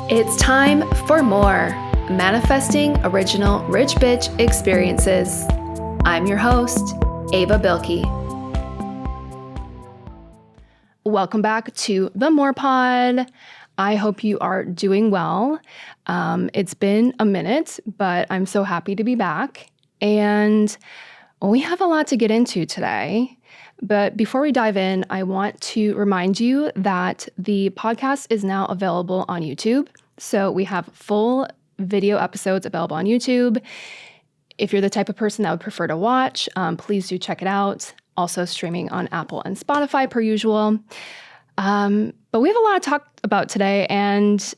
It's time for more Manifesting Original Rich Bitch Experiences. I'm your host, Ava Beilke. Welcome back to the More Pod. I hope you are doing well. It's been a minute, but I'm so happy to be back. And we have a lot to get into today. But before we dive in, I want to remind you that the podcast is now available on YouTube. So we have full video episodes available on YouTube. If you're the type of person that would prefer to watch, please do check it out. Also streaming on Apple and Spotify per usual. But we have a lot to talk about today, and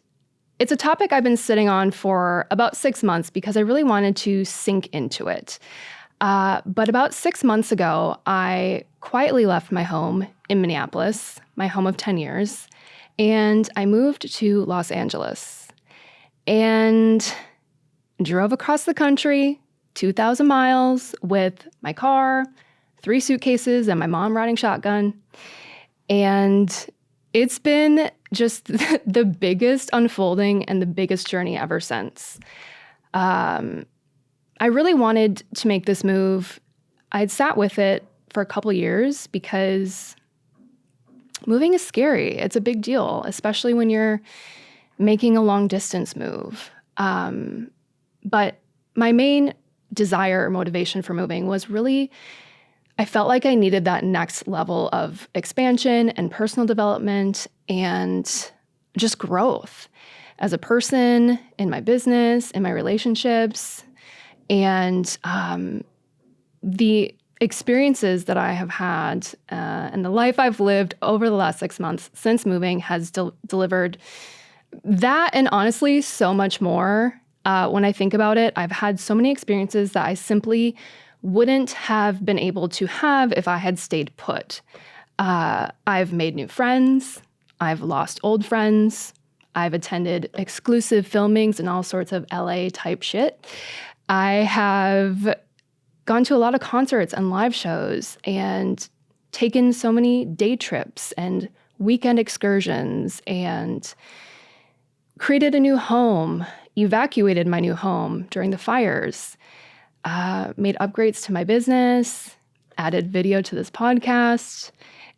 it's a topic I've been sitting on for about 6 months because I really wanted to sink into it. But about 6 months ago, I quietly left my home in Minneapolis, my home of 10 years, and I moved to Los Angeles and drove across the country, 2,000 miles with my car, 3 suitcases, and my mom riding shotgun. And it's been just the biggest unfolding and the biggest journey ever since. I really wanted to make this move. I'd sat with it for a couple years because moving is scary. It's a big deal, especially when you're making a long distance move. But my main desire or motivation for moving was really, I felt like I needed that next level of expansion and personal development and just growth as a person, in my business, in my relationships. And the experiences that I have had and the life I've lived over the last 6 months since moving has delivered that and honestly so much more. When I think about it, I've had so many experiences that I simply wouldn't have been able to have if I had stayed put. I've made new friends. I've lost old friends. I've attended exclusive filmings and all sorts of LA type shit. I have gone to a lot of concerts and live shows and taken so many day trips and weekend excursions and created a new home, evacuated my new home during the fires, made upgrades to my business, added video to this podcast,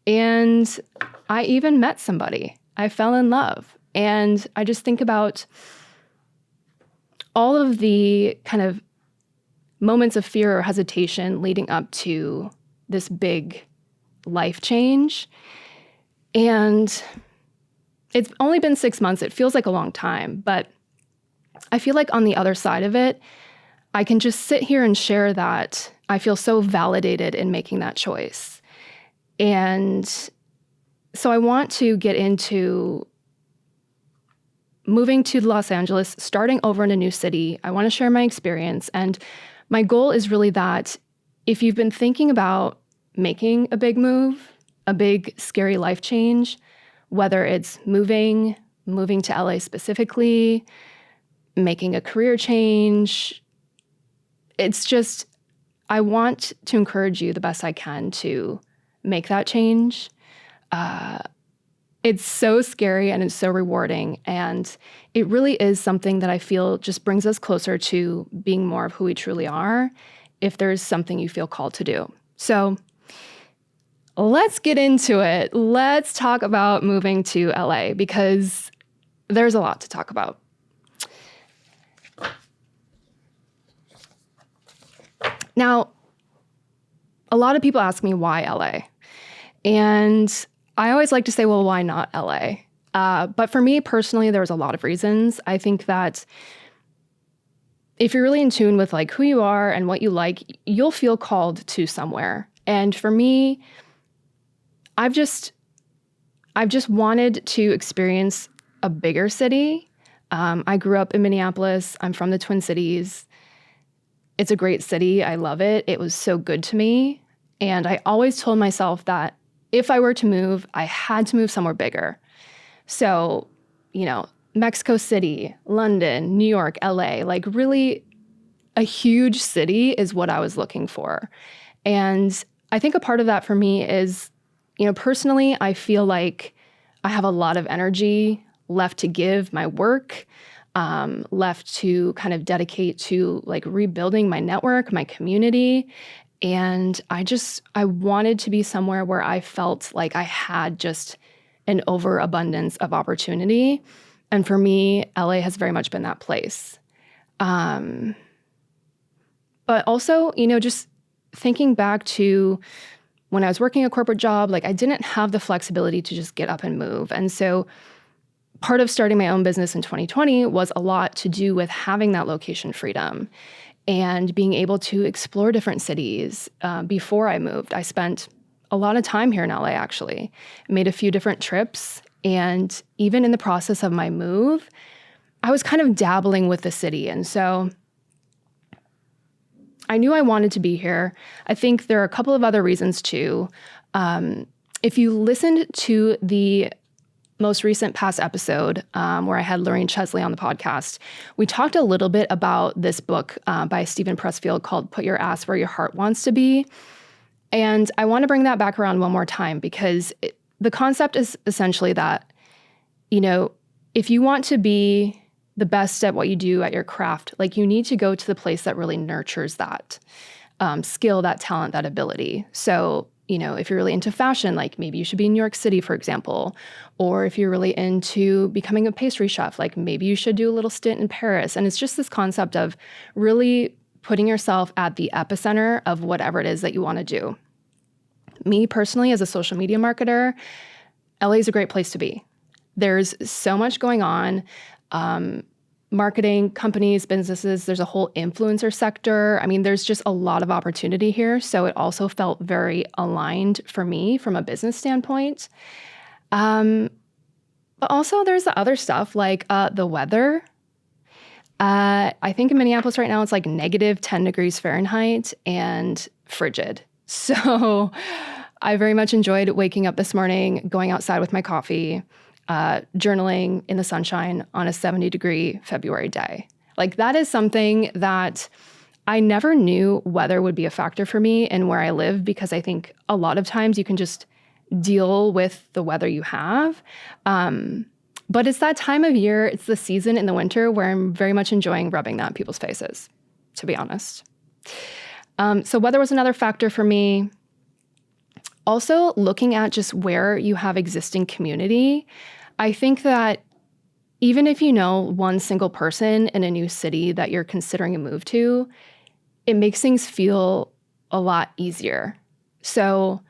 and I even met somebody. I fell in love. And I just think about all of the kind of moments of fear or hesitation leading up to this big life change. And it's only been 6 months. It feels like a long time, but I feel like on the other side of it, I can just sit here and share that I feel so validated in making that choice. And so I want to get into moving to Los Angeles, starting over in a new city. I want to share my experience. And my goal is really that if you've been thinking about making a big move, a big scary life change, whether it's moving to LA specifically, making a career change, it's just, I want to encourage you the best I can to make that change. It's so scary and it's so rewarding. And it really is something that I feel just brings us closer to being more of who we truly are if there's something you feel called to do. So let's get into it. Let's talk about moving to LA because there's a lot to talk about. Now, a lot of people ask me why LA? And I always like to say, well, why not LA? But for me personally, there's a lot of reasons. I think that if you're really in tune with like who you are and what you like, you'll feel called to somewhere. And for me, I've just wanted to experience a bigger city. I grew up in Minneapolis. I'm from the Twin Cities. It's a great city. I love it. It was so good to me. And I always told myself that if I were to move, I had to move somewhere bigger. So, Mexico City, London, New York, LA, like really a huge city is what I was looking for. And I think a part of that for me is, personally, I feel like I have a lot of energy left to give my work, left to kind of dedicate to like rebuilding my network, my community. And I wanted to be somewhere where I felt like I had just an overabundance of opportunity. And for me, LA has very much been that place. But also, just thinking back to when I was working a corporate job, like I didn't have the flexibility to just get up and move. And so part of starting my own business in 2020 was a lot to do with having that location freedom and being able to explore different cities. Before I moved, I spent a lot of time here in LA, actually. Made a few different trips. And even in the process of my move, I was kind of dabbling with the city. And so I knew I wanted to be here. I think there are a couple of other reasons too. If you listened to the most recent past episode where I had Lorraine Chesley on the podcast, we talked a little bit about this book by Stephen Pressfield called Put Your Ass Where Your Heart Wants to Be. And I want to bring that back around one more time because the concept is essentially that, if you want to be the best at what you do at your craft, like you need to go to the place that really nurtures that skill, that talent, that ability. So, if you're really into fashion, like maybe you should be in New York City, for example. Or if you're really into becoming a pastry chef, like maybe you should do a little stint in Paris. And it's just this concept of really putting yourself at the epicenter of whatever it is that you want to do. Me personally, as a social media marketer, LA is a great place to be. There's so much going on. Marketing, companies, businesses, there's a whole influencer sector. I mean, there's just a lot of opportunity here. So it also felt very aligned for me from a business standpoint. But also there's the other stuff like the weather. I think in Minneapolis right now, it's like negative 10 degrees Fahrenheit and frigid. So I very much enjoyed waking up this morning, going outside with my coffee, journaling in the sunshine on a 70-degree February day. Like that is something that I never knew weather would be a factor for me and where I live, because I think a lot of times you can just deal with the weather you have. But it's that time of year, it's the season in the winter where I'm very much enjoying rubbing that in people's faces, to be honest. So weather was another factor for me. Also, looking at just where you have existing community, I think that even if you know one single person in a new city that you're considering a move to, it makes things feel a lot easier. So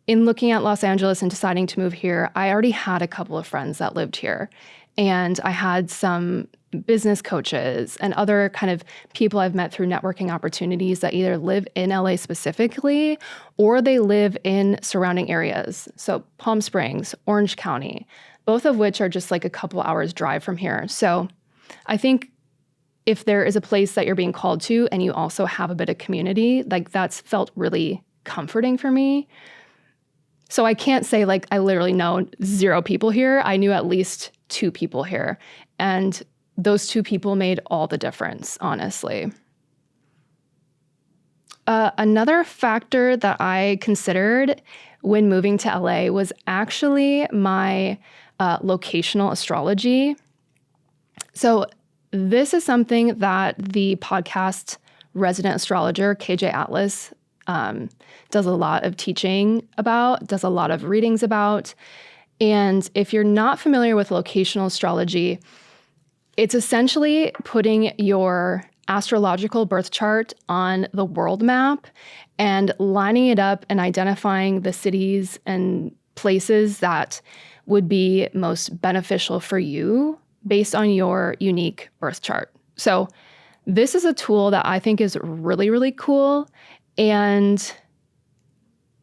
in looking at Los Angeles and deciding to move here, I already had a couple of friends that lived here. And I had some business coaches and other kind of people I've met through networking opportunities that either live in LA specifically or they live in surrounding areas. So Palm Springs, Orange County, both of which are just like a couple hours drive from here. So I think if there is a place that you're being called to and you also have a bit of community, like that's felt really comforting for me. So I can't say like I literally know 0 people here. I knew at least 2 people here. And those 2 people made all the difference, honestly. Another factor that I considered when moving to LA was actually my locational astrology. So this is something that the podcast resident astrologer, KJ Atlas, does a lot of teaching about, does a lot of readings about. And if you're not familiar with locational astrology, it's essentially putting your astrological birth chart on the world map and lining it up and identifying the cities and places that would be most beneficial for you based on your unique birth chart. So this is a tool that I think is really, really cool. And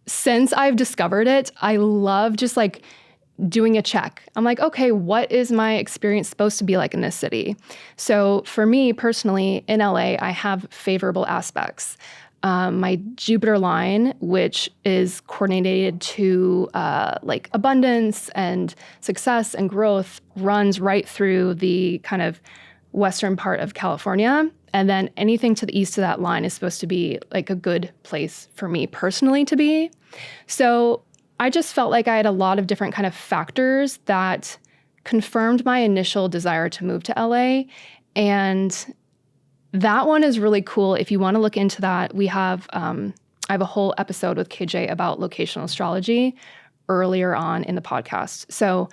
since I've discovered it, I love just like doing a check. I'm like, okay, what is my experience supposed to be like in this city? So for me personally, in LA, I have favorable aspects. My Jupiter line, which is coordinated to like abundance and success and growth, runs right through the kind of western part of California. And then anything to the east of that line is supposed to be like a good place for me personally to be. So I just felt like I had a lot of different kind of factors that confirmed my initial desire to move to LA. And that one is really cool. If you want to look into that, we have, I have a whole episode with KJ about locational astrology earlier on in the podcast. So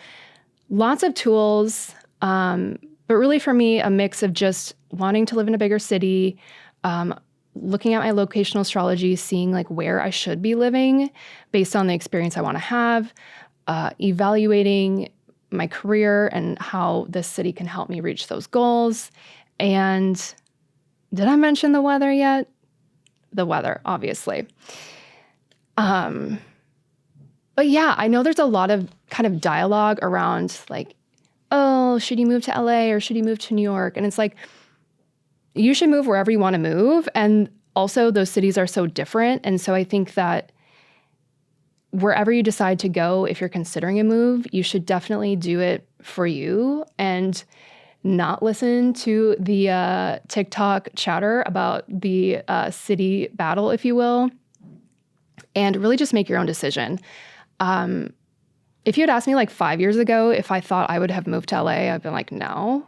lots of tools, but really for me, a mix of just wanting to live in a bigger city, looking at my locational astrology, seeing like where I should be living based on the experience I want to have, evaluating my career and how this city can help me reach those goals. And did I mention the weather yet? The weather, obviously. But yeah, I know there's a lot of kind of dialogue around like, oh, should you move to LA or should you move to New York? And it's like, you should move wherever you want to move. And also those cities are so different. And so I think that wherever you decide to go, if you're considering a move, you should definitely do it for you and not listen to the TikTok chatter about the city battle, if you will, and really just make your own decision. If you had asked me like 5 years ago if I thought I would have moved to LA, I've been like, no.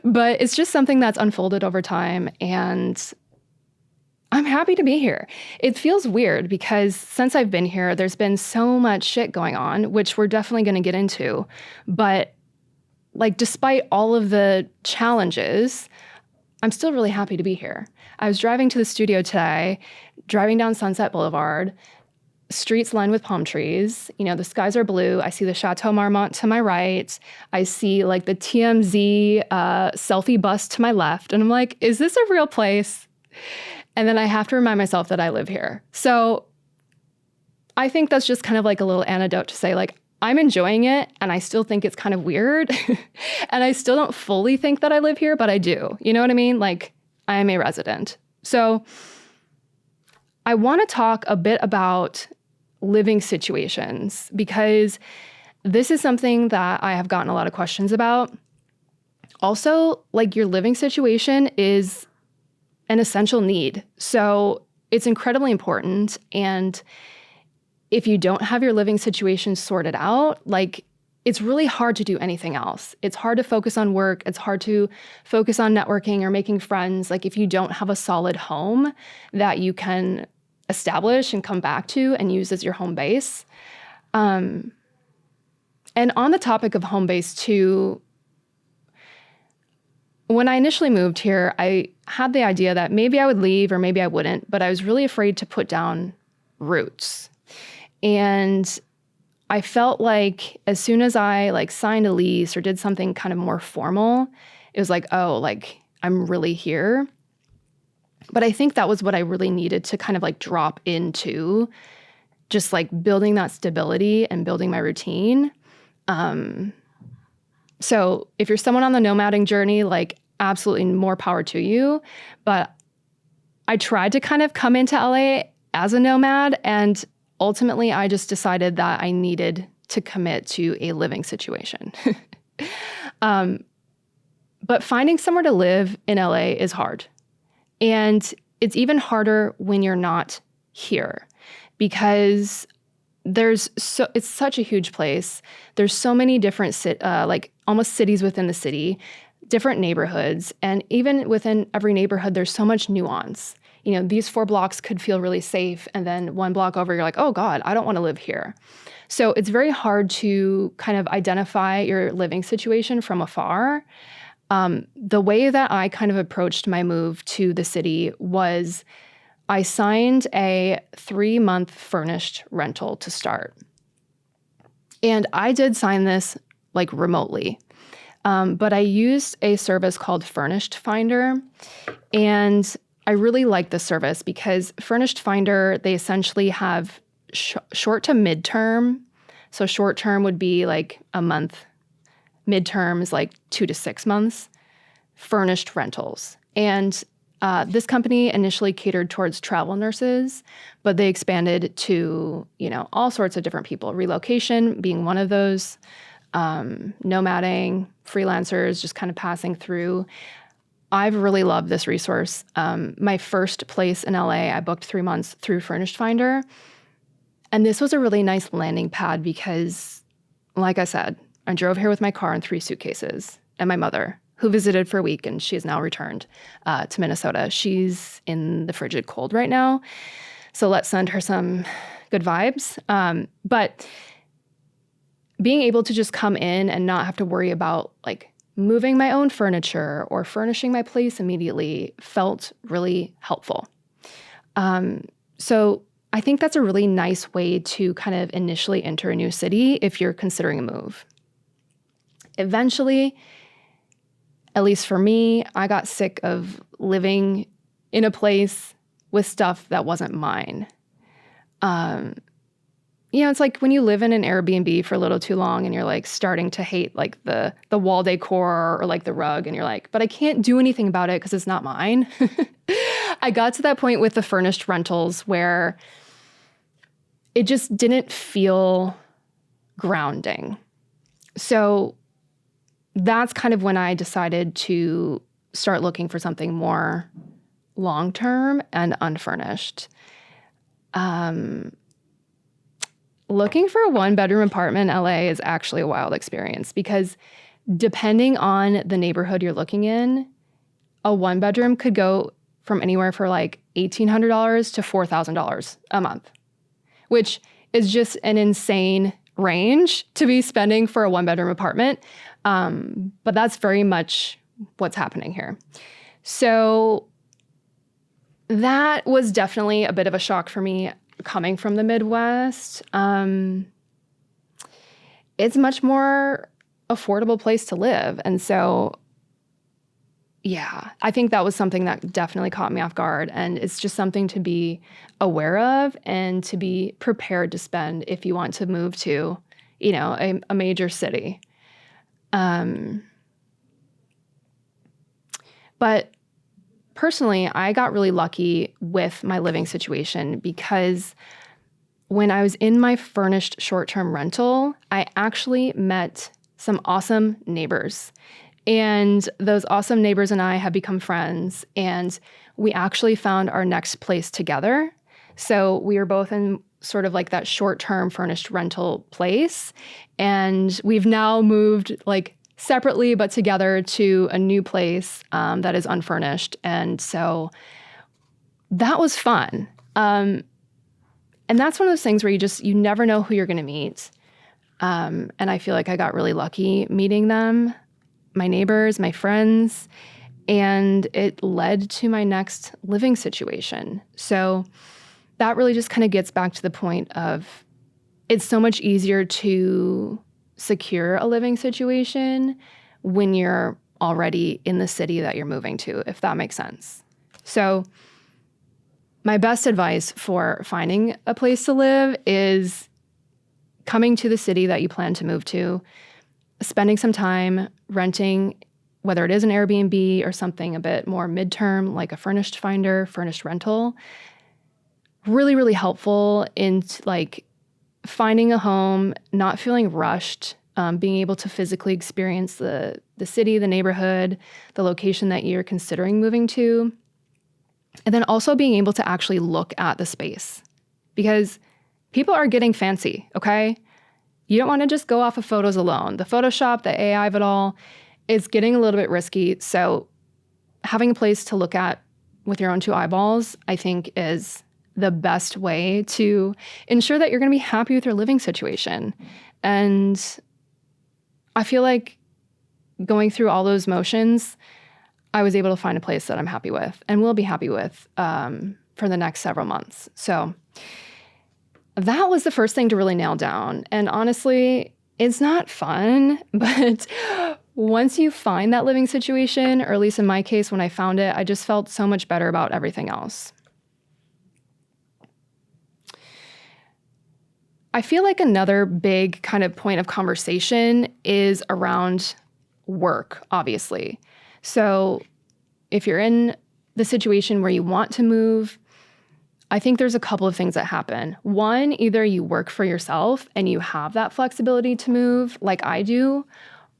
But it's just something that's unfolded over time, and I'm happy to be here. It feels weird because since I've been here, there's been so much shit going on, which we're definitely going to get into. But like, despite all of the challenges, I'm still really happy to be here. I was driving to the studio today, driving down Sunset Boulevard, streets lined with palm trees. You know, the skies are blue. I see the Chateau Marmont to my right. I see like the TMZ selfie bus to my left. And I'm like, is this a real place? And then I have to remind myself that I live here. So I think that's just kind of like a little anecdote to say, like, I'm enjoying it and I still think it's kind of weird. And I still don't fully think that I live here, but I do. You know what I mean? Like, I am a resident. So I want to talk a bit about living situations because this is something that I have gotten a lot of questions about. Also, like, your living situation is an essential need. So it's incredibly important. And if you don't have your living situation sorted out, like, it's really hard to do anything else. It's hard to focus on work. It's hard to focus on networking or making friends. Like, if you don't have a solid home that you can establish and come back to and use as your home base. And on the topic of home base too, when I initially moved here, I had the idea that maybe I would leave or maybe I wouldn't, but I was really afraid to put down roots. And I felt like as soon as I like signed a lease or did something kind of more formal, it was like, oh, like, I'm really here. But I think that was what I really needed to kind of like drop into, just like building that stability and building my routine. So if you're someone on the nomading journey, like, absolutely more power to you. But I tried to kind of come into LA as a nomad, and ultimately I just decided that I needed to commit to a living situation. But finding somewhere to live in LA is hard. And it's even harder when you're not here because it's such a huge place. There's so many different, like almost cities within the city, different neighborhoods. And even within every neighborhood, there's so much nuance. You know, these 4 blocks could feel really safe. And then 1 block over, you're like, oh God, I don't want to live here. So it's very hard to kind of identify your living situation from afar. The way that I kind of approached my move to the city was I signed a 3-month furnished rental to start. And I did sign this like remotely. But I used a service called Furnished Finder. And I really like this service because Furnished Finder, they essentially have short to midterm. So short term would be like a month. Midterm is like 2 to 6 months. Furnished rentals. And this company initially catered towards travel nurses, but they expanded to, you know, all sorts of different people. Relocation being one of those, nomading, freelancers just kind of passing through. I've really loved this resource. My first place in LA, I booked 3 months through Furnished Finder. And this was a really nice landing pad because, like I said, I drove here with my car and 3 suitcases, and my mother, who visited for a week, and she has now returned to Minnesota. She's in the frigid cold right now, so let's send her some good vibes. But being able to just come in and not have to worry about like moving my own furniture or furnishing my place immediately felt really helpful. So I think that's a really nice way to kind of initially enter a new city if you're considering a move. Eventually, at least for me, I got sick of living in a place with stuff that wasn't mine. It's like when you live in an Airbnb for a little too long and you're like starting to hate like the wall decor or like the rug, and you're like, but I can't do anything about it because it's not mine. I got to that point with the furnished rentals where it just didn't feel grounding. So that's kind of when I decided to start looking for something more long-term and unfurnished. Looking for a 1-bedroom apartment in LA is actually a wild experience because depending on the neighborhood you're looking in, a 1-bedroom could go from anywhere for like $1,800 to $4,000 a month, which is just an insane range to be spending for a 1-bedroom apartment. But that's very much what's happening here. So that was definitely a bit of a shock for me coming from the Midwest. It's a much more affordable place to live. And so, yeah, I think that was something that definitely caught me off guard. And it's just something to be aware of and to be prepared to spend if you want to move to, a major city. But personally, I got really lucky with my living situation because when I was in my furnished short-term rental, I actually met some awesome neighbors. And those awesome neighbors and I have become friends, and we actually found our next place together. So we were both in sort of like that short-term furnished rental place, and we've now moved like separately but together to a new place that is unfurnished. And so that was fun. And that's one of those things where you never know who you're going to meet. And I feel like I got really lucky meeting them, my neighbors, my friends, and it led to my next living situation. So that really just kind of gets back to the point of it's so much easier to secure a living situation when you're already in the city that you're moving to, if that makes sense. So my best advice for finding a place to live is coming to the city that you plan to move to, spending some time renting, whether it is an Airbnb or something a bit more midterm, like a furnished finder, furnished rental. Really, really helpful in like finding a home, not feeling rushed, being able to physically experience the city, the neighborhood, the location that you're considering moving to. And then also being able to actually look at the space because people are getting fancy, okay? You don't want to just go off of photos alone. The Photoshop, the AI of it all, is getting a little bit risky. So having a place to look at with your own 2 eyeballs, I think is the best way to ensure that you're going to be happy with your living situation. And I feel like going through all those motions, I was able to find a place that I'm happy with and will be happy with for the next several months. So that was the first thing to really nail down. And honestly, it's not fun, but once you find that living situation, or at least in my case, when I found it, I just felt so much better about everything else. I feel like another big kind of point of conversation is around work, obviously. So if you're in the situation where you want to move, I think there's a couple of things that happen. One, either you work for yourself and you have that flexibility to move like I do,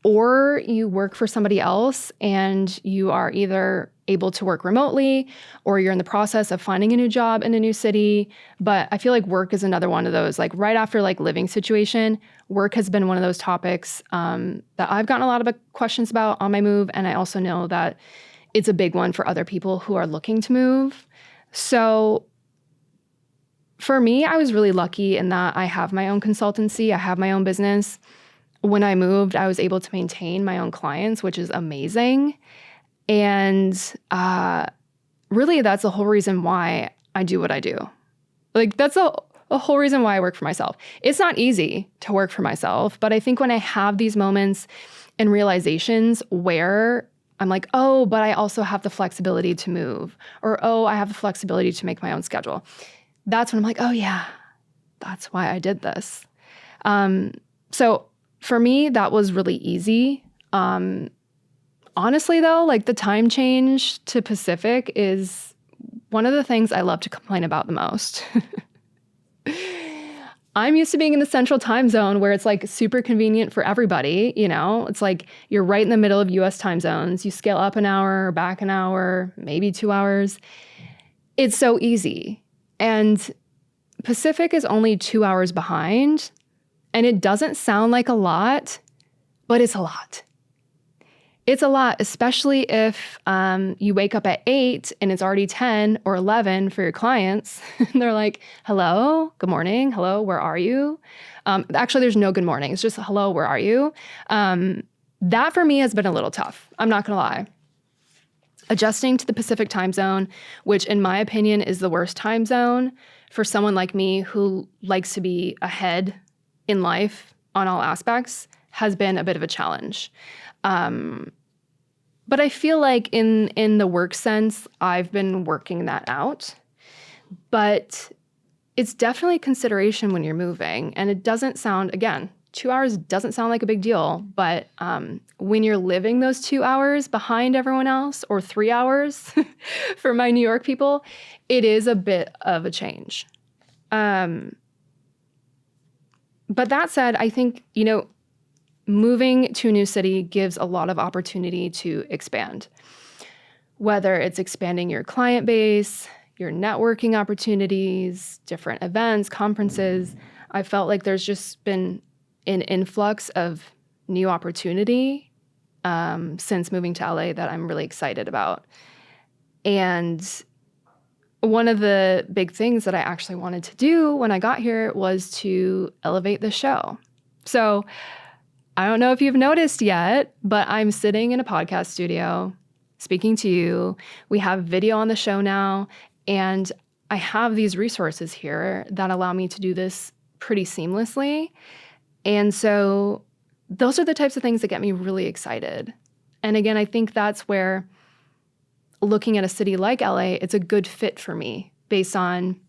or you work for somebody else and you are either able to work remotely or you're in the process of finding a new job in a new city. But I feel like work is another one of those, like right after like living situation, work has been one of those topics that I've gotten a lot of questions about on my move. And I also know that it's a big one for other people who are looking to move. So for me, I was really lucky in that I have my own consultancy. I have my own business. When I moved, I was able to maintain my own clients, which is amazing. And really, that's the whole reason why I do what I do. Like, that's a whole reason why I work for myself. It's not easy to work for myself, but I think when I have these moments and realizations where I'm like, oh, but I also have the flexibility to move, or oh, I have the flexibility to make my own schedule. That's when I'm like, oh yeah, that's why I did this. So for me, that was really easy. Honestly though, like the time change to Pacific is one of the things I love to complain about the most. I'm used to being in the central time zone where it's like super convenient for everybody, you know? It's like you're right in the middle of US time zones. You scale up an hour, back an hour, maybe 2 hours. It's so easy. And Pacific is only 2 hours behind, and it doesn't sound like a lot, but it's a lot. It's a lot, especially if you wake up at 8 and it's already 10 or 11 for your clients. And they're like, hello, good morning. Hello, where are you? Actually, there's no good morning. It's just, hello, where are you? That for me has been a little tough. I'm not going to lie. Adjusting to the Pacific time zone, which in my opinion is the worst time zone for someone like me who likes to be ahead in life on all aspects, has been a bit of a challenge. But I feel like in the work sense, I've been working that out. But it's definitely a consideration when you're moving. And it doesn't sound, again, 2 hours doesn't sound like a big deal. But when you're living those 2 hours behind everyone else, or 3 hours for my New York people, it is a bit of a change. But that said, I think, you know, moving to a new city gives a lot of opportunity to expand, whether it's expanding your client base, your networking opportunities, different events, conferences. I felt like there's just been an influx of new opportunity since moving to LA that I'm really excited about. And one of the big things that I actually wanted to do when I got here was to elevate the show. So I don't know if you've noticed yet, but I'm sitting in a podcast studio speaking to you. We have video on the show now, and I have these resources here that allow me to do this pretty seamlessly. And so those are the types of things that get me really excited. And again, I think that's where looking at a city like LA, it's a good fit for me based on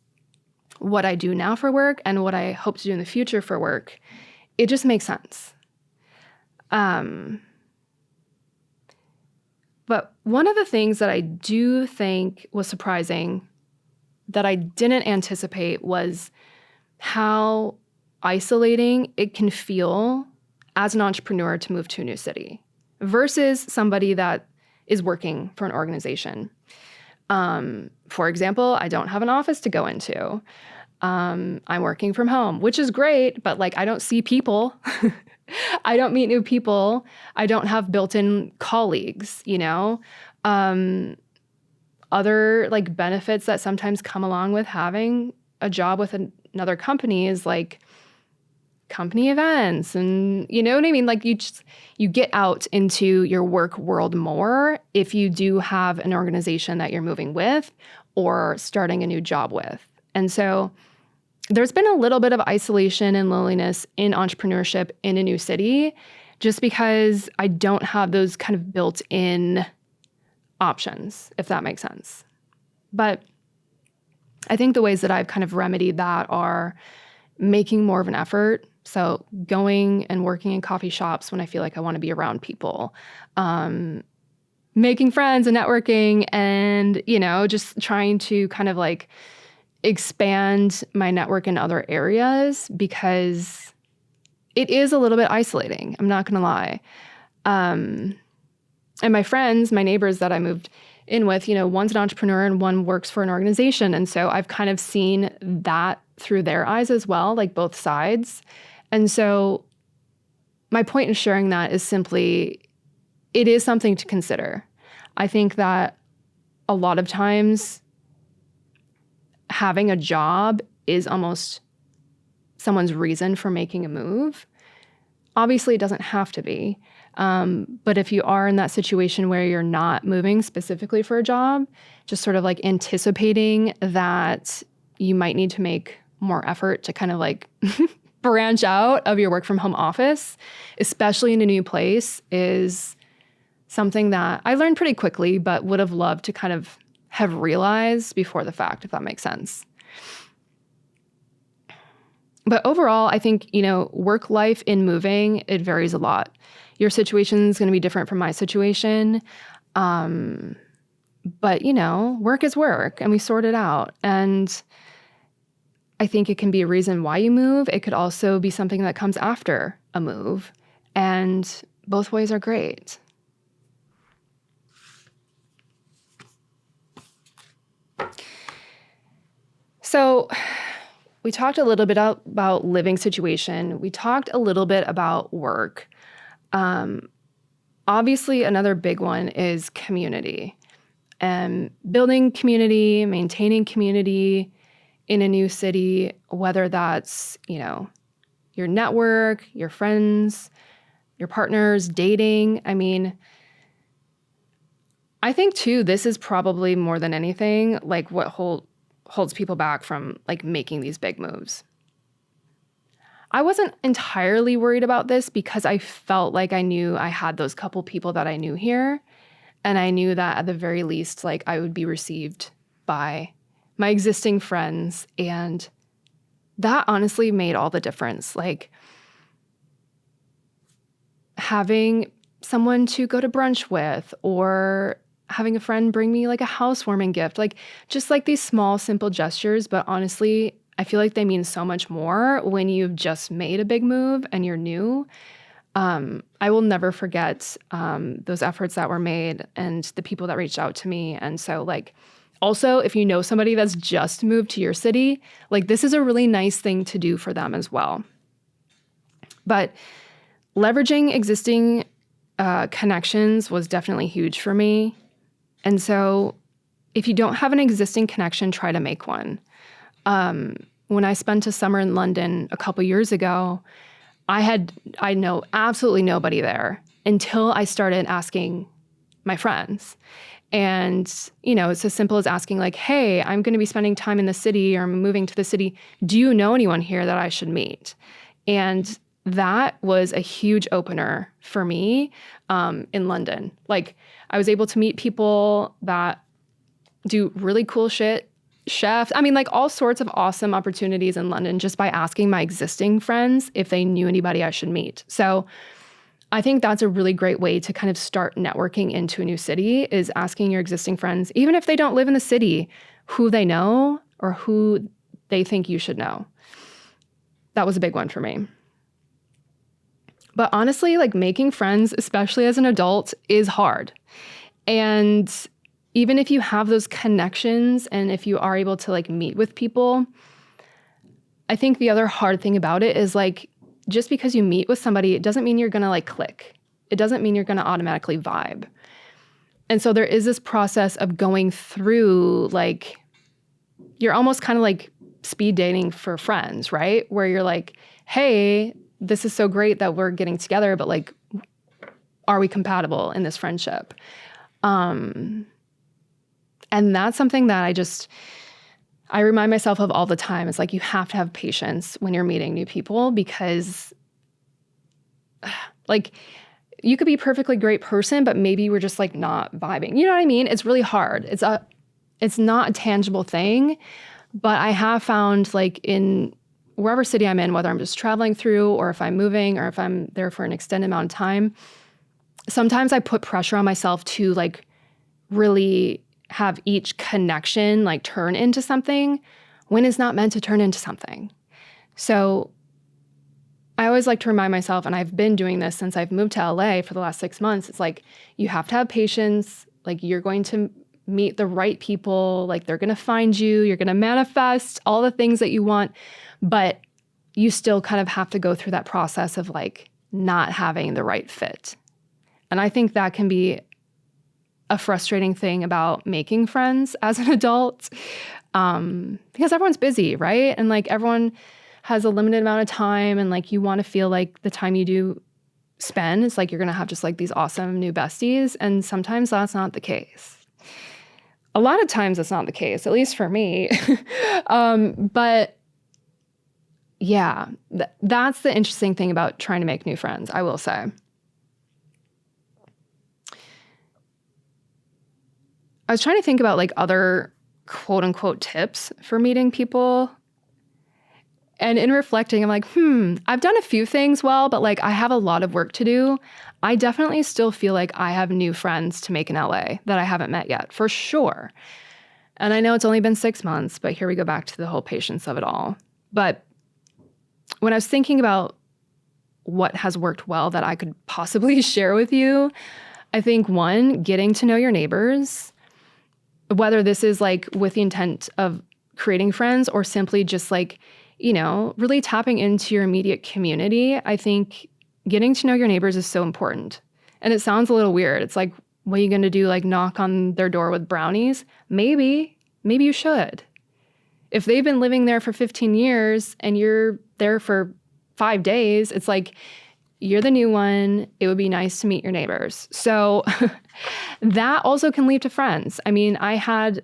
what I do now for work and what I hope to do in the future for work. It just makes sense. But one of the things that I do think was surprising that I didn't anticipate was how isolating it can feel as an entrepreneur to move to a new city versus somebody that is working for an organization. For example, I don't have an office to go into. I'm working from home, which is great, but like I don't see people. I don't meet new people. I don't have built-in colleagues, you know? Other like benefits that sometimes come along with having a job with another company is like company events and you know what I mean? Like you get out into your work world more if you do have an organization that you're moving with or starting a new job with. And so there's been a little bit of isolation and loneliness in entrepreneurship in a new city just because I don't have those kind of built-in options, if that makes sense. But I think the ways that I've kind of remedied that are making more of an effort. So going and working in coffee shops when I feel like I want to be around people, making friends and networking and, you know, just trying to kind of like expand my network in other areas because it is a little bit isolating. I'm not going to lie. And my friends, my neighbors that I moved in with, one's an entrepreneur and one works for an organization. And so I've kind of seen that through their eyes as well, like both sides. And so my point in sharing that is simply, it is something to consider. I think that a lot of times having a job is almost someone's reason for making a move. Obviously, it doesn't have to be. But if you are in that situation where you're not moving specifically for a job, just sort of like anticipating that you might need to make more effort to kind of like branch out of your work from home office, especially in a new place, is something that I learned pretty quickly, but would have loved to kind of have realized before the fact, if that makes sense. But overall, I think, work life in moving, it varies a lot. Your situation is going to be different from my situation. But, work is work and we sort it out. And I think it can be a reason why you move. It could also be something that comes after a move. And both ways are great. So we talked a little bit about living situation. We talked a little bit about work. Obviously, another big one is community. And building community, maintaining community in a new city, whether that's, your network, your friends, your partners, dating. I mean, I think too, this is probably more than anything, like what holds people back from like making these big moves. I wasn't entirely worried about this because I felt like I knew I had those couple people that I knew here. And I knew that at the very least, like I would be received by my existing friends. And that honestly made all the difference. Like having someone to go to brunch with, or having a friend bring me like a housewarming gift, like just like these small, simple gestures. But honestly, I feel like they mean so much more when you've just made a big move and you're new. I will never forget those efforts that were made and the people that reached out to me. And so like, also, if you know somebody that's just moved to your city, like this is a really nice thing to do for them as well. But leveraging existing connections was definitely huge for me. And so if you don't have an existing connection, try to make one. When I spent a summer in London a couple years ago, I know absolutely nobody there until I started asking my friends. And, it's as simple as asking like, hey, I'm going to be spending time in the city, or I'm moving to the city. Do you know anyone here that I should meet? And that was a huge opener for me in London. Like I was able to meet people that do really cool shit, chefs. I mean, like all sorts of awesome opportunities in London just by asking my existing friends if they knew anybody I should meet. So I think that's a really great way to kind of start networking into a new city, is asking your existing friends, even if they don't live in the city, who they know or who they think you should know. That was a big one for me. But honestly, like making friends, especially as an adult, is hard. And even if you have those connections and if you are able to like meet with people, I think the other hard thing about it is like, just because you meet with somebody, it doesn't mean you're going to like click. It doesn't mean you're going to automatically vibe. And so there is this process of going through, like, you're almost kind of like speed dating for friends, right? Where you're like, hey, this is so great that we're getting together, but like, are we compatible in this friendship? And that's something that I remind myself of all the time. It's like, you have to have patience when you're meeting new people, because like you could be a perfectly great person, but maybe we're just like not vibing. You know what I mean? It's really hard. It's not a tangible thing, but I have found like in wherever city I'm in, whether I'm just traveling through or if I'm moving or if I'm there for an extended amount of time, sometimes I put pressure on myself to like really have each connection like turn into something when it's not meant to turn into something. So I always like to remind myself, and I've been doing this since I've moved to LA for the last 6 months, it's like, you have to have patience. Like, you're going to meet the right people. Like, they're going to find you. You're going to manifest all the things that you want. But you still kind of have to go through that process of like not having the right fit. And I think that can be a frustrating thing about making friends as an adult, because everyone's busy, right? And like everyone has a limited amount of time, and like you want to feel like the time you do spend, it's like you're going to have just like these awesome new besties. And sometimes that's not the case. A lot of times it's not the case, at least for me. But yeah, that's the interesting thing about trying to make new friends, I will say. I was trying to think about like other quote unquote tips for meeting people. And in reflecting, I'm like, I've done a few things well, but like I have a lot of work to do. I definitely still feel like I have new friends to make in LA that I haven't met yet, for sure. And I know it's only been 6 months, but here we go back to the whole patience of it all. But when I was thinking about what has worked well that I could possibly share with you, I think one, getting to know your neighbors, whether this is like with the intent of creating friends or simply just like, you know, really tapping into your immediate community. I think getting to know your neighbors is so important. And it sounds a little weird. It's like, what are you going to do? Like knock on their door with brownies? Maybe you should. If they've been living there for 15 years and you're there for 5 days, it's like, you're the new one. It would be nice to meet your neighbors. So that also can lead to friends. I mean, I had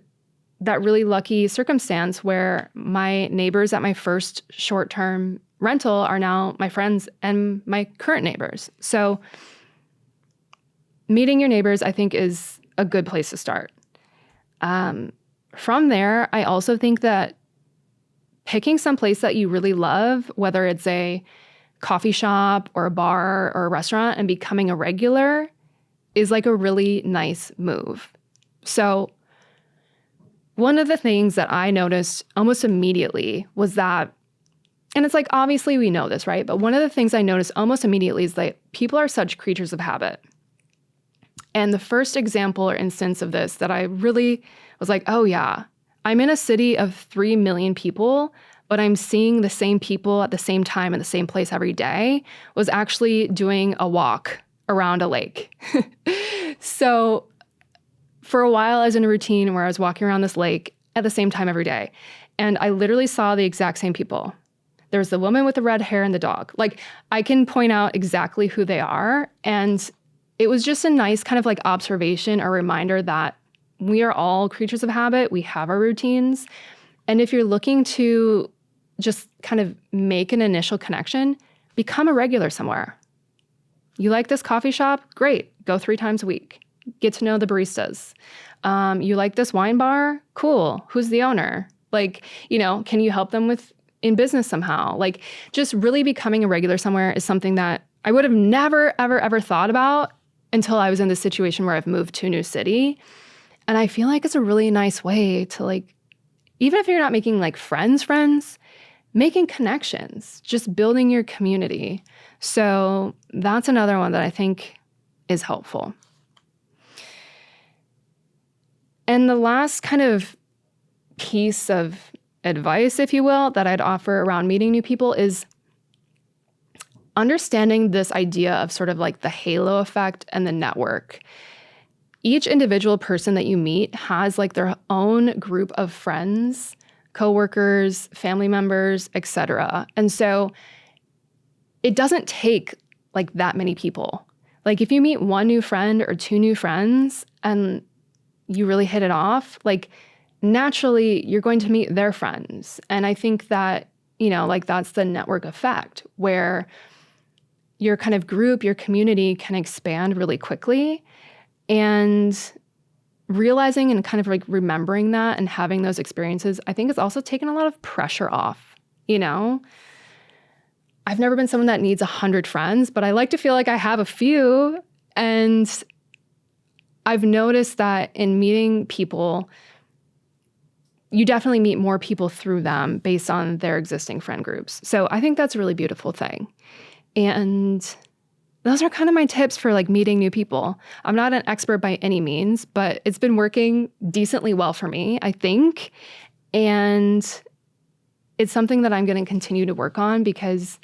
that really lucky circumstance where my neighbors at my first short-term rental are now my friends and my current neighbors. So meeting your neighbors, I think, is a good place to start. From there, I also think that picking some place that you really love, whether it's a coffee shop or a bar or a restaurant, and becoming a regular is like a really nice move. So one of the things that I noticed almost immediately was that, and it's like, obviously we know this, right? But one of the things I noticed almost immediately is that people are such creatures of habit. And the first example or instance of this that I really was like, oh yeah, I'm in a city of 3 million people, but I'm seeing the same people at the same time in the same place every day, was actually doing a walk around a lake. So for a while, I was in a routine where I was walking around this lake at the same time every day. And I literally saw the exact same people. There was the woman with the red hair and the dog. Like, I can point out exactly who they are. And it was just a nice kind of like observation or reminder that we are all creatures of habit. We have our routines. And if you're looking to just kind of make an initial connection, become a regular somewhere. You like this coffee shop? Great. Go 3 times a week. Get to know the baristas. You like this wine bar? Cool. Who's the owner? Like, you know, can you help them with in business somehow? Like, just really becoming a regular somewhere is something that I would have never, ever, ever thought about until I was in this situation where I've moved to a new city. And I feel like it's a really nice way to, like, even if you're not making like friends, making connections, just building your community. So that's another one that I think is helpful. And the last kind of piece of advice, if you will, that I'd offer around meeting new people is understanding this idea of sort of like the halo effect and the network. Each individual person that you meet has like their own group of friends, coworkers, family members, etc. And so it doesn't take like that many people. Like if you meet 1 new friend or 2 new friends and you really hit it off, like naturally you're going to meet their friends. And I think that, you know, like that's the network effect where your kind of group, your community can expand really quickly. And realizing and kind of like remembering that and having those experiences, I think it's also taken a lot of pressure off, you know? I've never been someone that needs 100 friends, but I like to feel like I have a few. And I've noticed that in meeting people, you definitely meet more people through them based on their existing friend groups. So I think that's a really beautiful thing. And those are kind of my tips for like meeting new people. I'm not an expert by any means, but it's been working decently well for me, I think. And it's something that I'm going to continue to work on because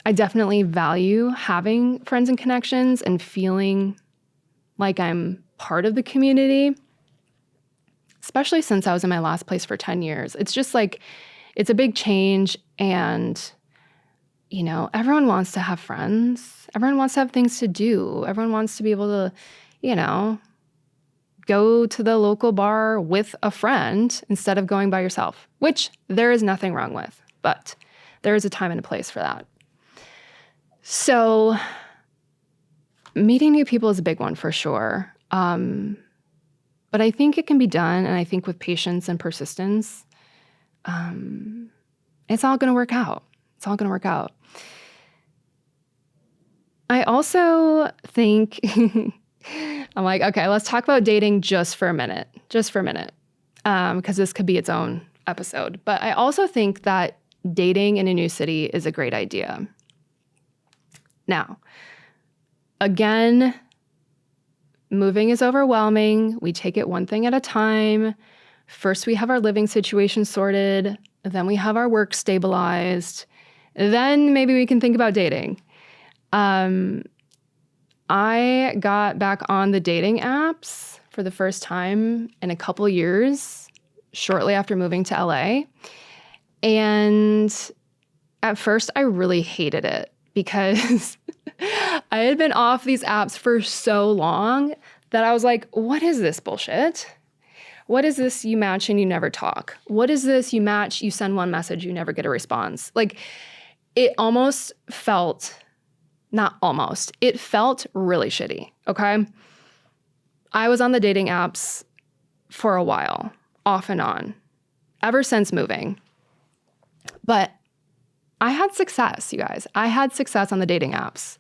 I definitely value having friends and connections and feeling like I'm part of the community, especially since I was in my last place for 10 years. It's just like, it's a big change, and you know, everyone wants to have friends. Everyone wants to have things to do. Everyone wants to be able to, you know, go to the local bar with a friend instead of going by yourself, which there is nothing wrong with, but there is a time and a place for that. So meeting new people is a big one for sure. But I think it can be done, and I think with patience and persistence, it's all going to work out. It's all going to work out. I also think, I'm like, okay, let's talk about dating just for a minute, because this could be its own episode. But I also think that dating in a new city is a great idea. Now, again, moving is overwhelming. We take it one thing at a time. First, we have our living situation sorted. Then we have our work stabilized. Then maybe we can think about dating. I got back on the dating apps for the first time in a couple years, shortly after moving to LA. And at first, I really hated it because I had been off these apps for so long that I was like, what is this bullshit? What is this you match and you never talk? What is this you match, you send one message, you never get a response? Like, it almost felt, not almost, it felt really shitty, okay? I was on the dating apps for a while, off and on, ever since moving. But I had success, you guys. I had success on the dating apps.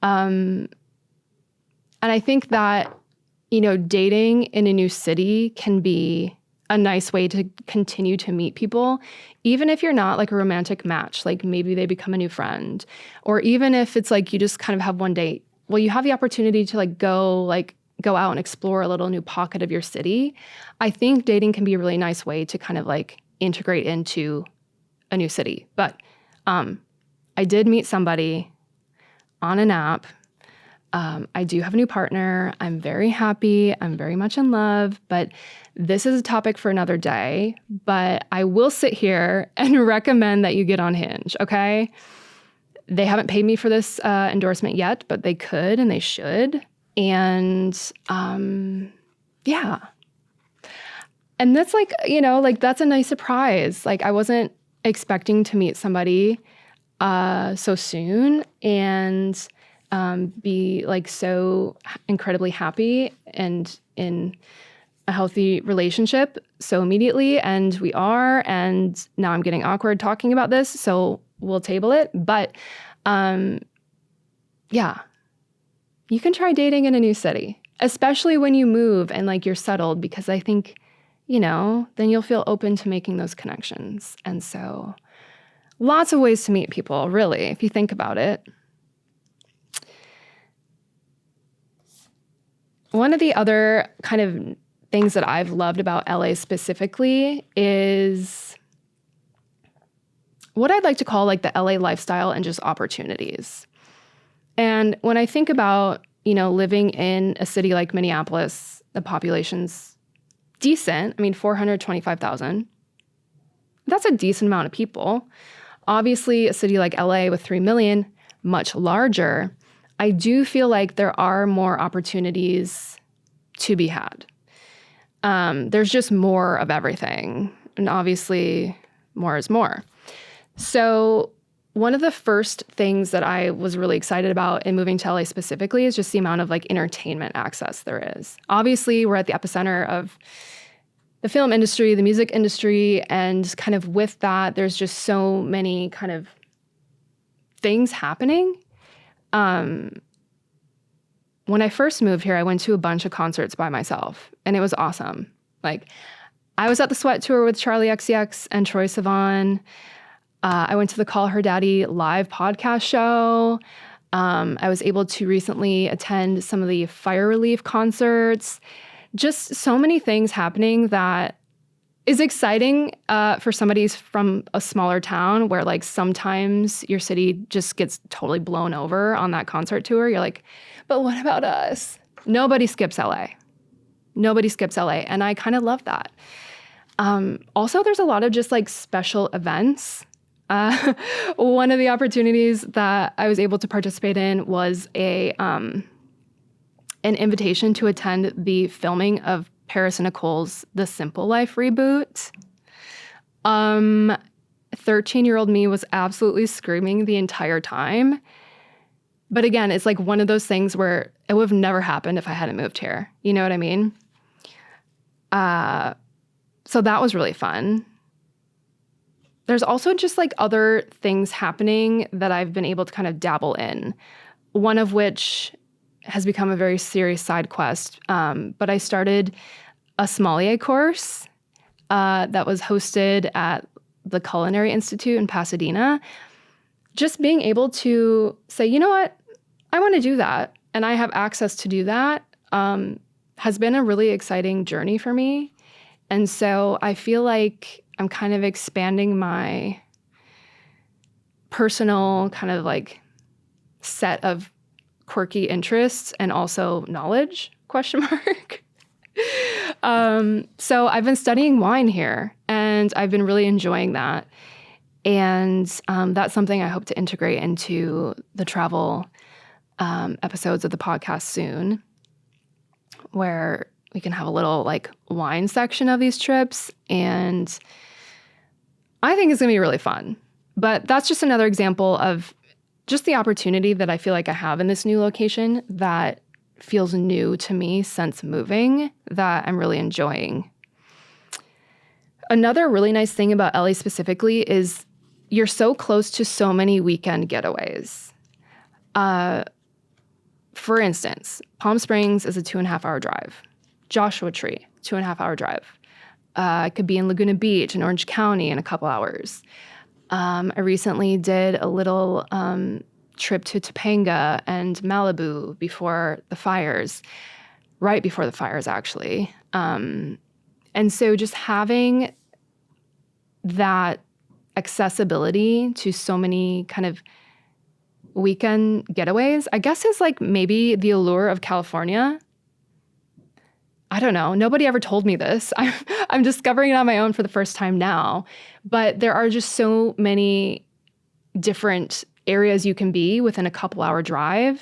And I think that, you know, dating in a new city can be a nice way to continue to meet people, even if you're not like a romantic match, like maybe they become a new friend, or even if it's like you just kind of have one date. Well, you have the opportunity to go out and explore a little new pocket of your city. I think dating can be a really nice way to kind of like integrate into a new city. But I did meet somebody on an app. I do have a new partner. I'm very happy. I'm very much in love, but this is a topic for another day. But I will sit here and recommend that you get on Hinge, okay? They haven't paid me for this endorsement yet, but they could and they should. And yeah. And that's like, you know, like that's a nice surprise. Like I wasn't expecting to meet somebody so soon and be like so incredibly happy and in a healthy relationship so immediately. And we are, and now I'm getting awkward talking about this, so we'll table it. But yeah, you can try dating in a new city, especially when you move and like you're settled, because I think, you know, then you'll feel open to making those connections. And so lots of ways to meet people, really, if you think about it. One of the other kind of things that I've loved about LA specifically is what I'd like to call like the LA lifestyle and just opportunities. And when I think about, you know, living in a city like Minneapolis, the population's decent. I mean, 425,000. That's a decent amount of people. Obviously, a city like LA with 3 million, much larger. I do feel like there are more opportunities to be had. There's just more of everything. And obviously, more is more. So one of the first things that I was really excited about in moving to LA specifically is just the amount of like entertainment access there is. Obviously, we're at the epicenter of the film industry, the music industry, and kind of with that, there's just so many kind of things happening. When I first moved here, I went to a bunch of concerts by myself, and it was awesome. Like, I was at the Sweat Tour with Charlie XCX and Troye Sivan. I went to the Call Her Daddy live podcast show. I was able to recently attend some of the Fire Relief concerts. Just so many things happening that is exciting for somebody who's from a smaller town where like sometimes your city just gets totally blown over on that concert tour. You're like, but what about us? Nobody skips LA. Nobody skips LA. And I kind of love that. Also, there's a lot of just like special events. One of the opportunities that I was able to participate in was an invitation to attend the filming of Paris and Nicole's The Simple Life reboot. 13-year-old me was absolutely screaming the entire time. But again, it's like one of those things where it would have never happened if I hadn't moved here. You know what I mean? So that was really fun. There's also just like other things happening that I've been able to kind of dabble in. One of which has become a very serious side quest. But I started a sommelier course that was hosted at the Culinary Institute in Pasadena. Just being able to say, you know what, I want to do that, and I have access to do that, has been a really exciting journey for me. And so I feel like I'm kind of expanding my personal kind of like set of quirky interests and also knowledge, question mark. So I've been studying wine here, and I've been really enjoying that. And that's something I hope to integrate into the travel episodes of the podcast soon, where we can have a little like wine section of these trips. And I think it's going to be really fun. But that's just another example of just the opportunity that I feel like I have in this new location that feels new to me since moving, that I'm really enjoying. Another really nice thing about LA specifically is you're so close to so many weekend getaways. For instance, Palm Springs is a 2.5-hour drive. Joshua Tree, 2.5-hour drive. I could be in Laguna Beach in Orange County in a couple hours. I recently did a little trip to Topanga and Malibu before the fires, right before the fires, actually. And so just having that accessibility to so many kind of weekend getaways, I guess, is like maybe the allure of California. I don't know. Nobody ever told me this. I'm discovering it on my own for the first time now. But there are just so many different areas you can be within a couple-hour drive.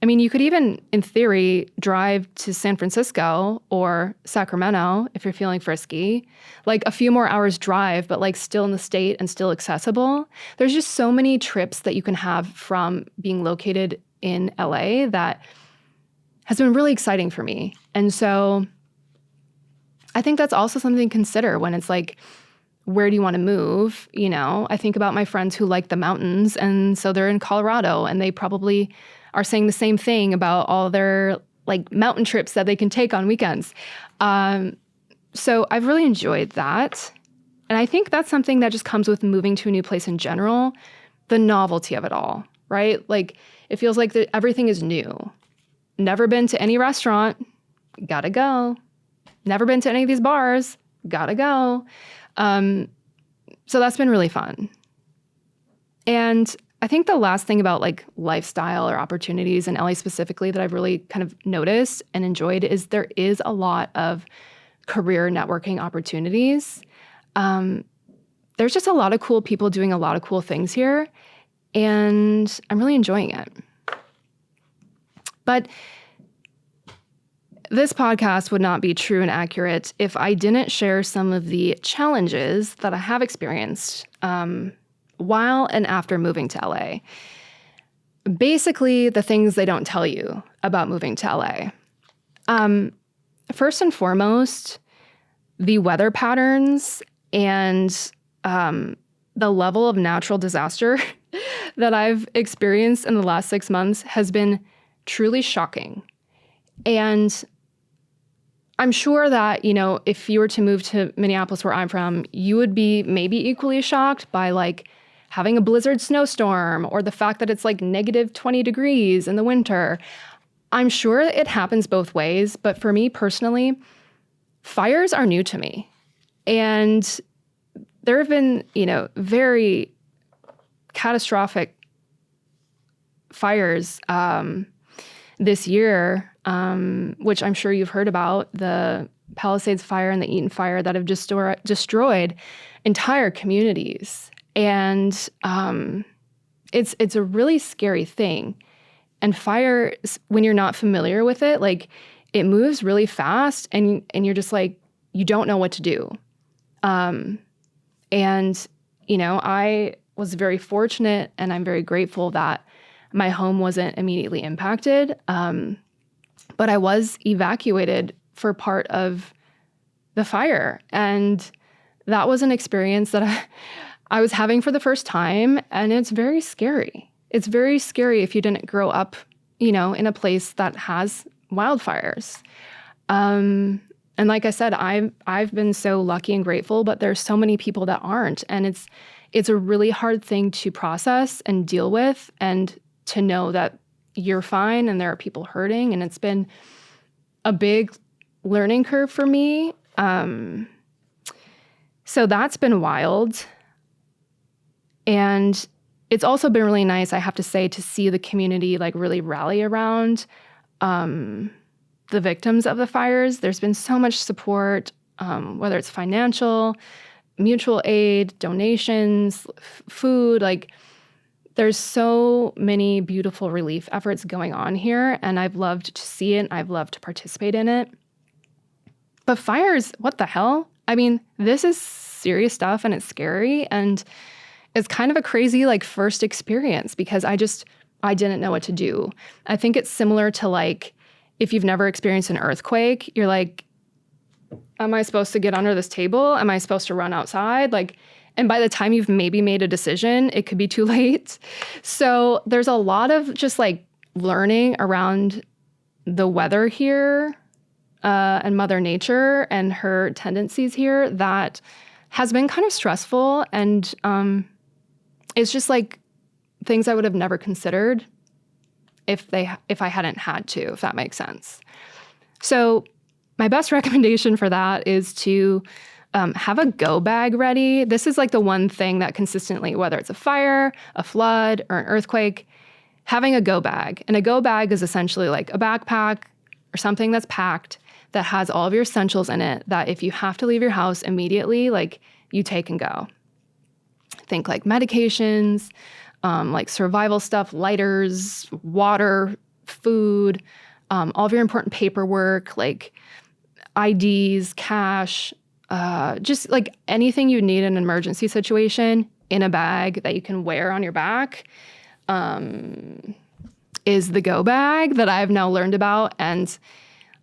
I mean, you could even, in theory, drive to San Francisco or Sacramento if you're feeling frisky. Like a few more hours drive, but like still in the state and still accessible. There's just so many trips that you can have from being located in LA that has been really exciting for me. And so I think that's also something to consider when it's like, where do you want to move? You know, I think about my friends who like the mountains, and so they're in Colorado, and they probably are saying the same thing about all their like mountain trips that they can take on weekends. So I've really enjoyed that. And I think that's something that just comes with moving to a new place in general, the novelty of it all, right? Like it feels like everything is new. Never been to any restaurant, gotta go. Never been to any of these bars, gotta go. So that's been really fun. And I think the last thing about like lifestyle or opportunities in LA specifically that I've really kind of noticed and enjoyed is there is a lot of career networking opportunities. There's just a lot of cool people doing a lot of cool things here, and I'm really enjoying it. But this podcast would not be true and accurate if I didn't share some of the challenges that I have experienced while and after moving to LA. Basically, the things they don't tell you about moving to LA. First and foremost, the weather patterns and the level of natural disaster that I've experienced in the last 6 months has been truly shocking. And I'm sure that, if you were to move to Minneapolis, where I'm from, you would be maybe equally shocked by like having a blizzard snowstorm or the fact that it's like negative 20 degrees in the winter. I'm sure it happens both ways, but for me personally, fires are new to me. And there have been, very catastrophic fires this year, which I'm sure you've heard about, the Palisades fire and the Eaton fire that have just destroyed entire communities. And it's a really scary thing. And fire, when you're not familiar with it, like it moves really fast and you're just like, you don't know what to do. I was very fortunate and I'm very grateful that my home wasn't immediately impacted. But I was evacuated for part of the fire. And that was an experience that I was having for the first time. And it's very scary. It's very scary if you didn't grow up, in a place that has wildfires. And like I said, I've been so lucky and grateful, but there's so many people that aren't. And it's a really hard thing to process and deal with, and to know that you're fine and there are people hurting. And it's been a big learning curve for me. So that's been wild. And it's also been really nice, I have to say, to see the community like really rally around the victims of the fires. There's been so much support, whether it's financial, mutual aid, donations, food, like there's so many beautiful relief efforts going on here, and I've loved to see it. I've loved to participate in it. But fires, what the hell? I mean, this is serious stuff and it's scary, and it's kind of a crazy like first experience because I didn't know what to do. I think it's similar to like if you've never experienced an earthquake, you're like, am I supposed to get under this table? Am I supposed to run outside? Like, and by the time you've maybe made a decision, it could be too late. So there's a lot of just like learning around the weather here and Mother Nature and her tendencies here that has been kind of stressful. And it's just like things I would have never considered if I hadn't had to, if that makes sense. So my best recommendation for that is to have a go bag ready. This is like the one thing that consistently, whether it's a fire, a flood, or an earthquake, having a go bag. And a go bag is essentially like a backpack or something that's packed that has all of your essentials in it that if you have to leave your house immediately, like you take and go. Think like medications, like survival stuff, lighters, water, food, all of your important paperwork, like IDs, cash, just like anything you need in an emergency situation in a bag that you can wear on your back is the go bag that I've now learned about, and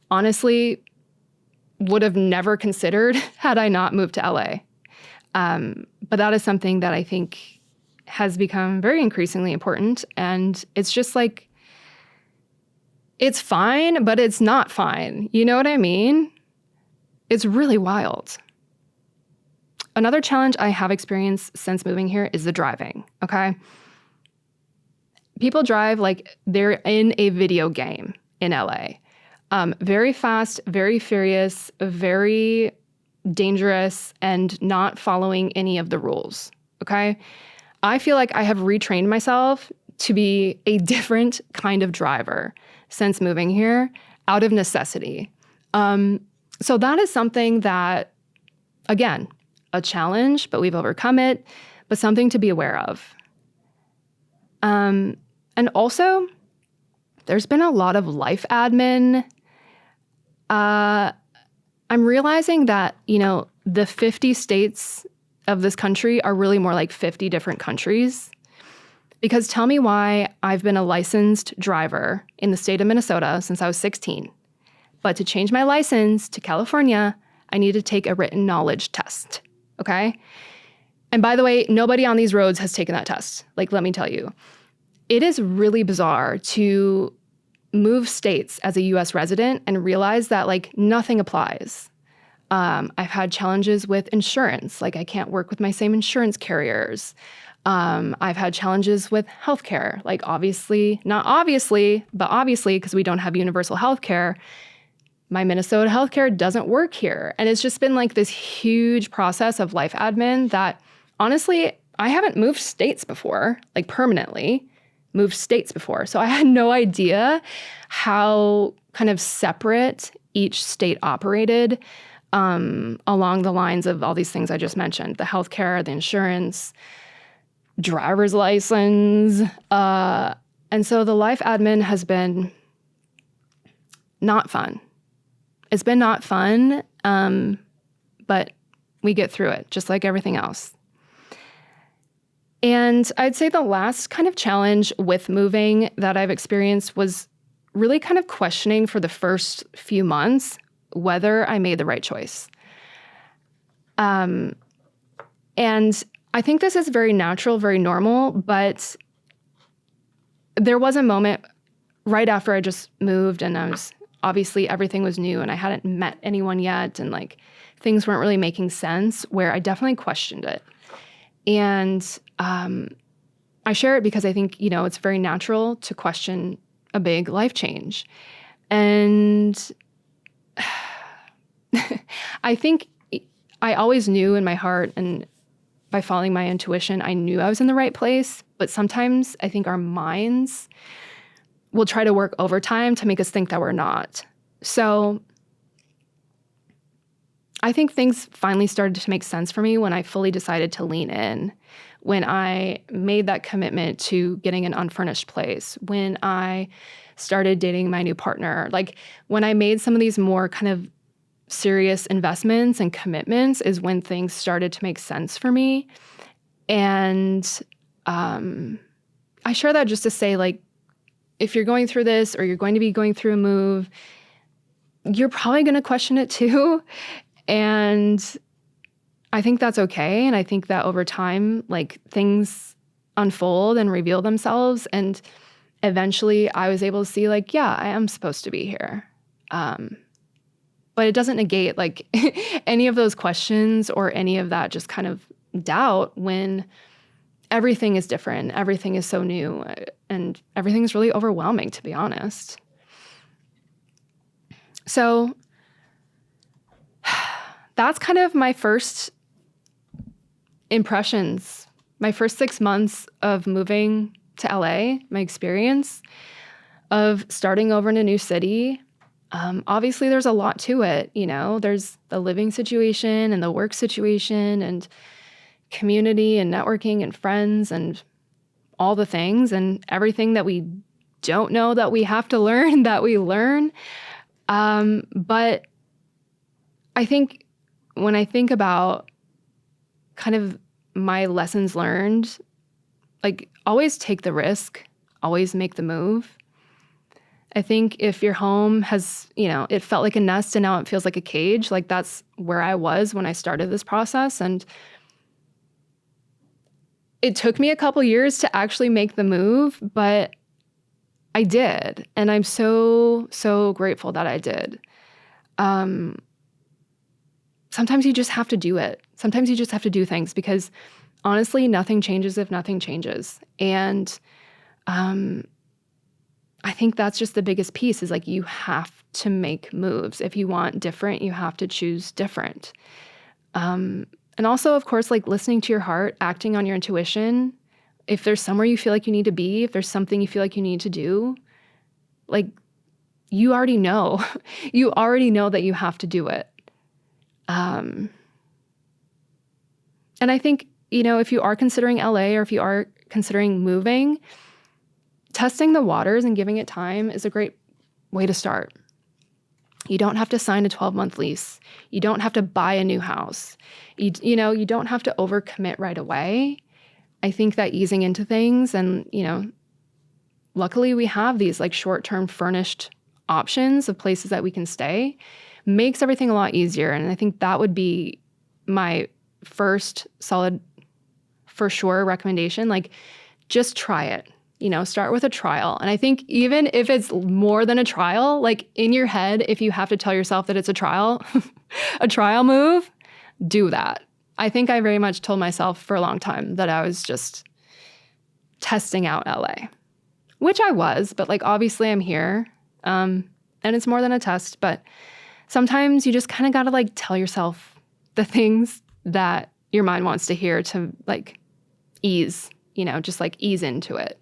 honestly would have never considered had I not moved to LA. But that is something that I think has become very increasingly important. And it's just like, it's fine, but it's not fine. You know what I mean? It's really wild. Another challenge I have experienced since moving here is the driving, okay? People drive like they're in a video game in LA. Very fast, very furious, very dangerous, and not following any of the rules, okay? I feel like I have retrained myself to be a different kind of driver since moving here out of necessity. So that is something that, again, a challenge, but we've overcome it, but something to be aware of. And also, there's been a lot of life admin. I'm realizing that, the 50 states of this country are really more like 50 different countries. Because tell me why I've been a licensed driver in the state of Minnesota since I was 16. But to change my license to California, I need to take a written knowledge test, okay? And by the way, nobody on these roads has taken that test. Like, let me tell you. It is really bizarre to move states as a US resident and realize that like nothing applies. I've had challenges with insurance, like I can't work with my same insurance carriers. I've had challenges with healthcare, like not obviously, but obviously, because we don't have universal healthcare, my Minnesota healthcare doesn't work here. And it's just been like this huge process of life admin that honestly, I haven't moved states before, like permanently moved states before. So I had no idea how kind of separate each state operated along the lines of all these things I just mentioned, the healthcare, the insurance, driver's license. And so the life admin has been not fun. It's been not fun, but we get through it, just like everything else. And I'd say the last kind of challenge with moving that I've experienced was really kind of questioning for the first few months whether I made the right choice. And I think this is very natural, very normal, but there was a moment right after I just moved and obviously everything was new and I hadn't met anyone yet and like things weren't really making sense where I definitely questioned it. And I share it because I think, it's very natural to question a big life change. And I think I always knew in my heart and by following my intuition, I knew I was in the right place. But sometimes I think our minds will try to work overtime to make us think that we're not. So I think things finally started to make sense for me when I fully decided to lean in, when I made that commitment to getting an unfurnished place, when I started dating my new partner, like when I made some of these more kind of serious investments and commitments is when things started to make sense for me. And I share that just to say, like, if you're going through this or you're going to be going through a move, you're probably going to question it too. And I think that's okay. And I think that over time, like things unfold and reveal themselves. And eventually I was able to see like, yeah, I am supposed to be here. But it doesn't negate like any of those questions or any of that just kind of doubt when everything is different. Everything is so new and everything is really overwhelming, to be honest. So that's kind of my first impressions, my first 6 months of moving to LA, my experience of starting over in a new city. Obviously, there's a lot to it. There's the living situation and the work situation and community and networking and friends and all the things and everything that we don't know that we have to learn that we learn. But I think when I think about kind of my lessons learned, like always take the risk, always make the move. I think if your home has, it felt like a nest and now it feels like a cage, like that's where I was when I started this process. And it took me a couple years to actually make the move, but I did. And I'm so, so grateful that I did. Sometimes you just have to do it. Sometimes you just have to do things because honestly, nothing changes if nothing changes. And I think that's just the biggest piece is like you have to make moves. If you want different, you have to choose different. And also, of course, like listening to your heart, acting on your intuition. If there's somewhere you feel like you need to be, if there's something you feel like you need to do, like you already know. You already know that you have to do it. And I think, if you are considering LA or if you are considering moving, testing the waters and giving it time is a great way to start. You don't have to sign a 12-month lease. You don't have to buy a new house. You don't have to overcommit right away. I think that easing into things and, luckily we have these like short-term furnished options of places that we can stay, makes everything a lot easier. And I think that would be my first solid, for sure recommendation. Like just try it. start with a trial. And I think even if it's more than a trial, like in your head, if you have to tell yourself that it's a trial, a trial move, do that. I think I very much told myself for a long time that I was just testing out LA, which I was, but like obviously I'm here. And it's more than a test, but sometimes you just kind of got to like tell yourself the things that your mind wants to hear to like ease, just like ease into it.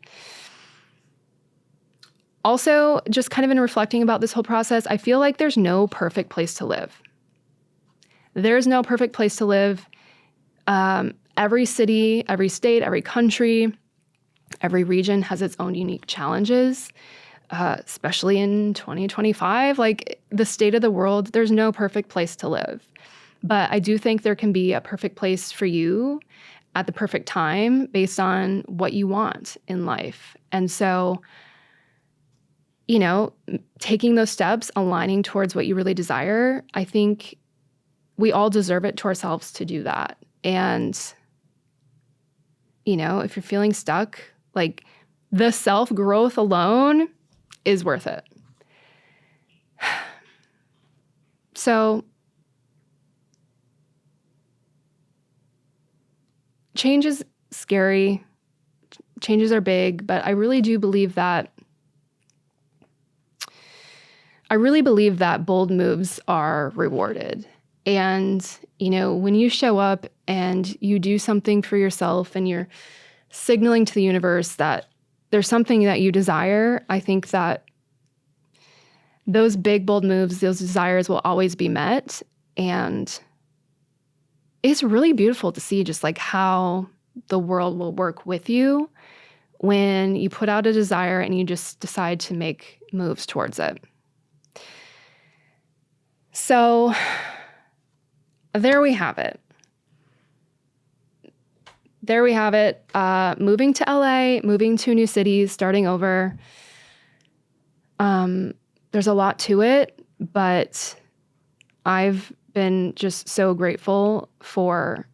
Also, just kind of in reflecting about this whole process, I feel like there's no perfect place to live. There's no perfect place to live. Every city, every state, every country, every region has its own unique challenges, especially in 2025. Like the state of the world, there's no perfect place to live. But I do think there can be a perfect place for you at the perfect time based on what you want in life. And so, taking those steps, aligning towards what you really desire, I think we all deserve it to ourselves to do that. And, if you're feeling stuck, like the self-growth alone is worth it. So change is scary. Changes are big, but I really believe that bold moves are rewarded. And, when you show up and you do something for yourself and you're signaling to the universe that there's something that you desire, I think that those big, bold moves, those desires will always be met. And it's really beautiful to see just like how the world will work with you when you put out a desire and you just decide to make moves towards it. So there we have it. Moving to LA, moving to new cities, starting over. There's a lot to it, but I've been just so grateful for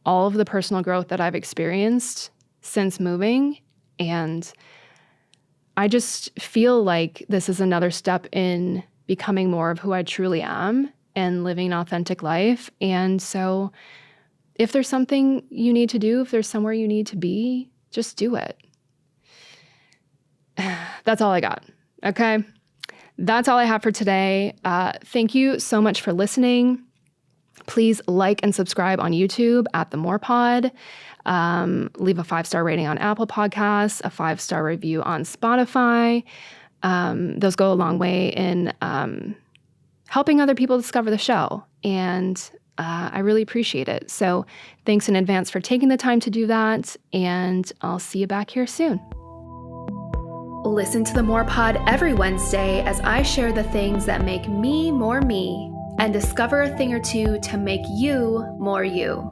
all of the personal growth that I've experienced since moving. And I just feel like this is another step in becoming more of who I truly am and living an authentic life. And so if there's something you need to do, if there's somewhere you need to be, just do it. That's all I got. Okay. That's all I have for today. Thank you so much for listening. Please like and subscribe on YouTube at The More Pod. Leave a 5-star rating on Apple Podcasts, a 5-star review on Spotify. Those go a long way in helping other people discover the show. And I really appreciate it. So thanks in advance for taking the time to do that. And I'll see you back here soon. Listen to The More Pod every Wednesday as I share the things that make me more me and discover a thing or two to make you more you.